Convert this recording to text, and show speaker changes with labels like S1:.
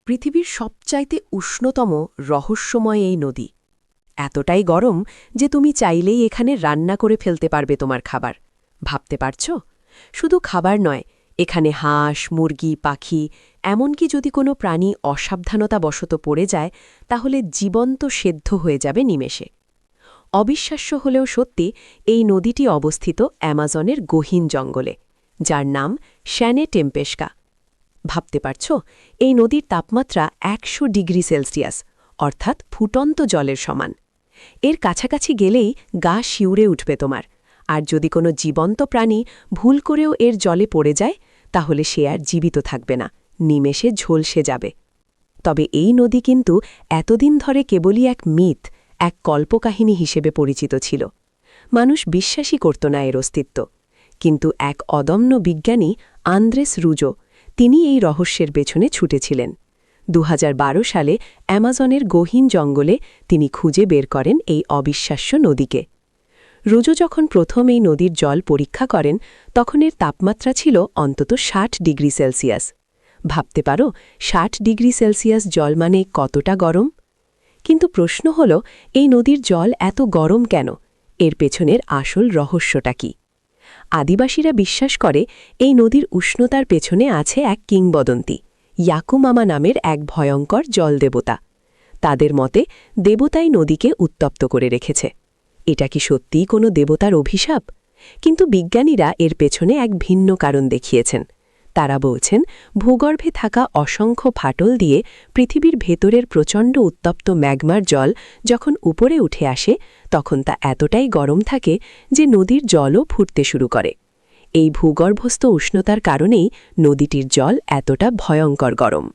S1: পৃথিবীর সবচাইতে উষ্ণতম রহস্যময় এই নদী এতটাই গরম যে তুমি চাইলেই এখানে রান্না করে ফেলতে পারবে তোমার খাবার ভাবতে পারছ শুধু খাবার নয় এখানে হাঁস মুরগি পাখি এমনকি যদি কোনো প্রাণী অসাবধানতাবশত পড়ে যায় তাহলে জীবন্ত সেদ্ধ হয়ে যাবে নিমেষে অবিশ্বাস্য হলেও সত্যি এই নদীটি অবস্থিত অ্যামাজনের গহীন জঙ্গলে যার নাম শ্যানে টেম্পেস্কা ভাবতে পারছ এই নদীর তাপমাত্রা 100 ডিগ্রি সেলসিয়াস অর্থাৎ ফুটন্ত জলের সমান এর কাছাকাছি গেলেই গা শিউরে উঠবে তোমার আর যদি কোনো জীবন্ত প্রাণী ভুল করেও এর জলে পড়ে যায় তাহলে সে আর জীবিত থাকবে না নিমেষে ঝলসে যাবে তবে এই নদী কিন্তু এতদিন ধরে কেবলই এক মিথ এক কল্পকাহিনী হিসেবে পরিচিত ছিল মানুষ বিশ্বাসই করত না এর অস্তিত্ব কিন্তু এক অদম্য বিজ্ঞানী আন্দ্রেস রুজো তিনি এই রহস্যের পেছনে ছুটেছিলেন 2012 সালে অ্যামাজনের গহীন জঙ্গলে তিনি খুঁজে বের করেন এই অবিশ্বাস্য নদীকে রুজো যখন প্রথম এই নদীর জল পরীক্ষা করেন তখন এর তাপমাত্রা ছিল অন্তত 60 ডিগ্রি সেলসিয়াস ভাবতে পারো 60 ডিগ্রি সেলসিয়াস জল মানে কতটা গরম কিন্তু প্রশ্ন হল এই নদীর জল এত গরম কেন এর পেছনের আসল রহস্যটা কি আদিবাসীরা বিশ্বাস করে এই নদীর উষ্ণতার পেছনে আছে এক কিংবদন্তি ইয়াকুমামা নামের এক ভয়ঙ্কর জলদেবতা তাদের মতে দেবতাই নদীকে উত্তপ্ত করে রেখেছে এটা কি সত্যিই কোনো দেবতার অভিশাপ কিন্তু বিজ্ঞানীরা এর পেছনে এক ভিন্ন কারণ দেখিয়েছেন তারা বলছেন ভূগর্ভে থাকা অসংখ্য ফাটল দিয়ে পৃথিবীর ভেতরের প্রচণ্ড উত্তপ্ত ম্যাগমার জল যখন উপরে উঠে আসে তখন তা এতটাই গরম থাকে যে নদীর জলও ফুটতে শুরু করে এই ভূগর্ভস্থ উষ্ণতার কারণেই নদীটির জল এতটা ভয়ঙ্কর গরম